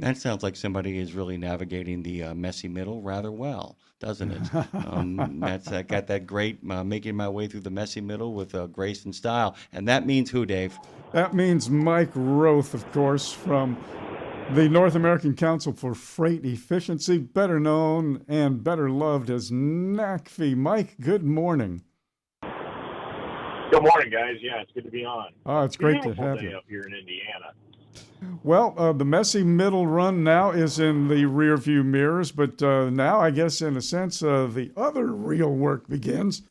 That sounds like somebody is really navigating the messy middle rather well, doesn't it? That's I got that great making my way through the messy middle with grace and style, and that means who, Dave? That means Mike Roeth, of course, from the North American Council for Freight Efficiency, better known and better loved as NACFE. Mike, good morning. Good morning, guys. Yeah, it's good to be on. It's great to Beautiful have day you. up here in Indiana. Well, the messy middle run now is in the rearview mirrors, but now I guess in a sense the other real work begins.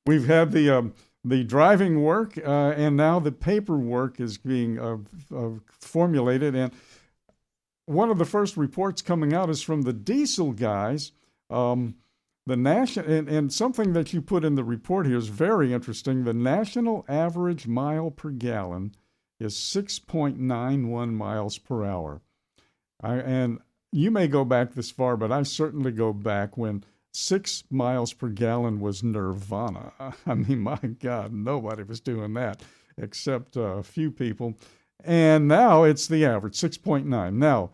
We've had the driving work, and now the paperwork is being formulated. And one of the first reports coming out is from the diesel guys. The national and something that you put in the report here is very interesting. The national average mile per gallon is 6.91 miles per hour. And you may go back this far, but I certainly go back when 6 miles per gallon was nirvana. I mean, my God, nobody was doing that except a few people. And now it's the average, 6.9. Now,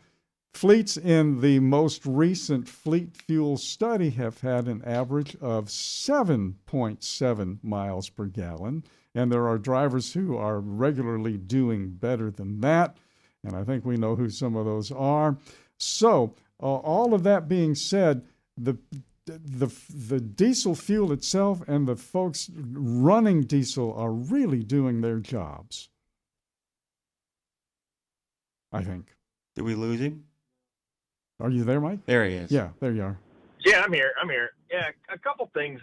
fleets in the most recent fleet fuel study have had an average of 7.7 miles per gallon. And there are drivers who are regularly doing better than that. And I think we know who some of those are. So, all of that being said, the diesel fuel itself and the folks running diesel are really doing their jobs, I think. Did we lose him? Are you there, Mike? There he is. Yeah, there you are. Yeah, I'm here. Yeah, a couple things.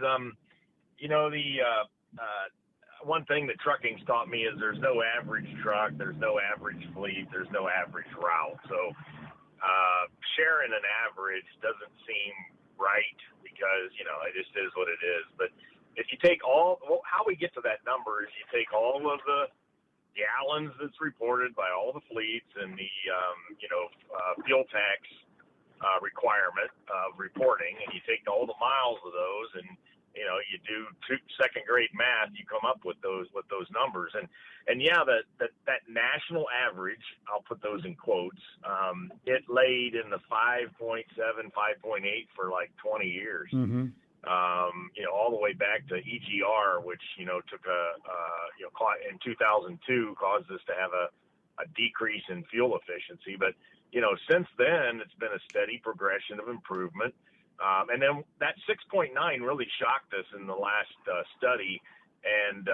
One thing that trucking's taught me is there's no average truck, there's no average fleet, there's no average route. So sharing an average doesn't seem right because, it just is what it is. But if you take how we get to that number is you take all of the gallons that's reported by all the fleets and the, fuel tax requirement of reporting, and you take all the miles of those and, you do second grade math, you come up with those numbers. And yeah, that national average, I'll put those in quotes, it laid in the 5.7, 5.8 for like 20 years. Mm-hmm. All the way back to EGR, which, took in 2002 caused us to have a decrease in fuel efficiency. But, since then, it's been a steady progression of improvement. And then that 6.9 really shocked us in the last study. And,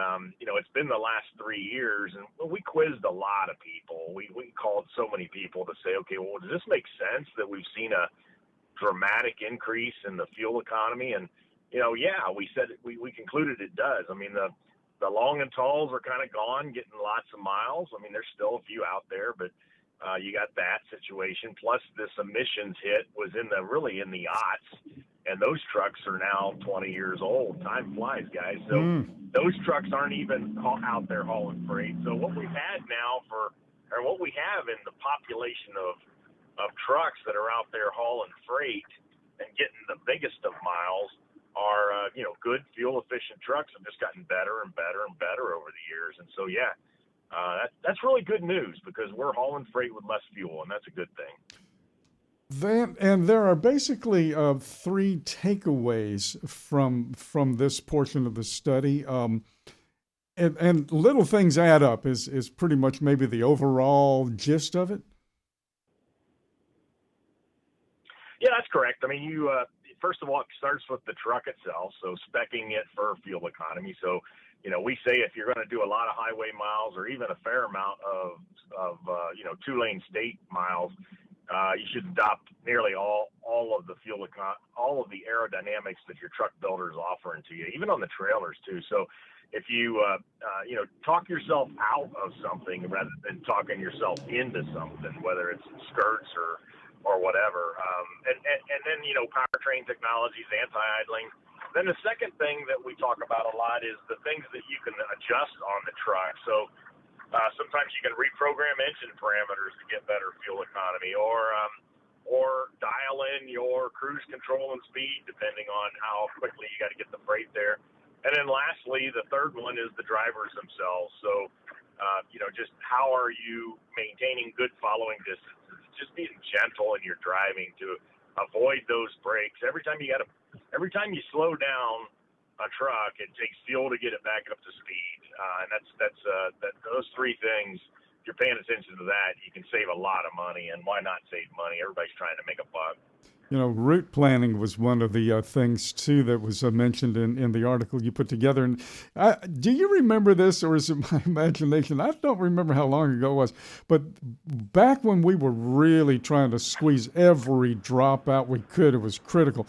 it's been the last 3 years. And we quizzed a lot of people. We called so many people to say, okay, well, does this make sense that we've seen a dramatic increase in the fuel economy? And, we said we concluded it does. I mean, the long and talls are kind of gone, getting lots of miles. I mean, there's still a few out there, but you got that situation. Plus, this emissions hit was really in the aughts, and those trucks are now 20 years old. Time flies, guys. So those trucks aren't even out there hauling freight. So what we've had now what we have in the population of trucks that are out there hauling freight and getting the biggest of miles are, good fuel efficient trucks have just gotten better and better and better over the years. And so, yeah, that's really good news because we're hauling freight with less fuel, and that's a good thing. And there are basically three takeaways from this portion of the study. And little things add up is pretty much maybe the overall gist of it. Yeah, that's correct. I mean, first of all, it starts with the truck itself, so speccing it for fuel economy. So, we say if you're going to do a lot of highway miles or even a fair amount of 2-lane state miles, you should adopt nearly all of the all of the aerodynamics that your truck builder is offering to you, even on the trailers too. So if you talk yourself out of something rather than talking yourself into something, whether it's skirts or whatever, and then powertrain technologies, anti-idling. Then the second thing that we talk about a lot is the things that you can adjust on the truck. So sometimes you can reprogram engine parameters to get better fuel economy, or dial in your cruise control and speed depending on how quickly you got to get the freight there. And then lastly, the third one is the drivers themselves. So just how are you maintaining good following distances? just being gentle in your driving to avoid those breaks. Every time you slow down a truck, it takes fuel to get it back up to speed, and those three things. If you're paying attention to that, you can save a lot of money. And why not save money? Everybody's trying to make a buck. You know, route planning was one of the things, too, that was mentioned in the article you put together. And do you remember this, or is it my imagination? I don't remember how long ago it was. But back when we were really trying to squeeze every drop out we could, it was critical.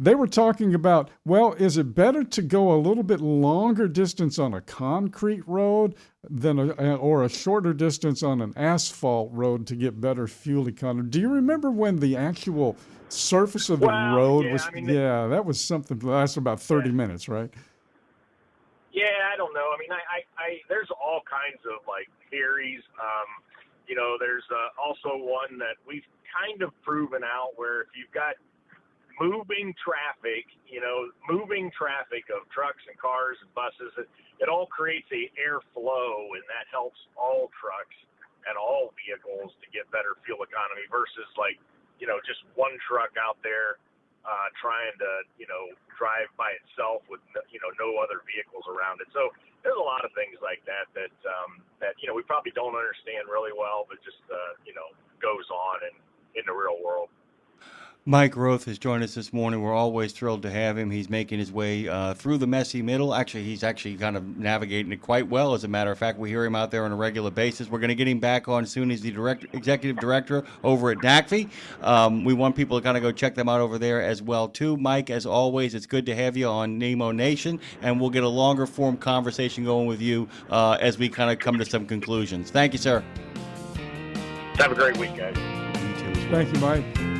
They were talking about, well, is it better to go a little bit longer distance on a concrete road or a shorter distance on an asphalt road to get better fuel economy? Do you remember when the actual surface of the road was? That was something that lasted about 30 minutes, right? Yeah, I don't know. I mean, I there's all kinds of like theories. There's also one that we've kind of proven out where if you've got moving traffic of trucks and cars and buses, it all creates a airflow, and that helps all trucks and all vehicles to get better fuel economy versus just one truck out there trying to drive by itself with no other vehicles around it. So there's a lot of things like that we probably don't understand really well, but just goes on in the real world. Mike Roeth has joined us this morning. We're always thrilled to have him. He's making his way through the messy middle. Actually, he's kind of navigating it quite well. As a matter of fact, we hear him out there on a regular basis. We're going to get him back on soon as the executive director over at NACFE. We want people to kind of go check them out over there as well, too. Mike, as always, it's good to have you on Nemo Nation, and we'll get a longer form conversation going with you as we kind of come to some conclusions. Thank you, sir. Have a great week, guys. You too. Thank you, Mike.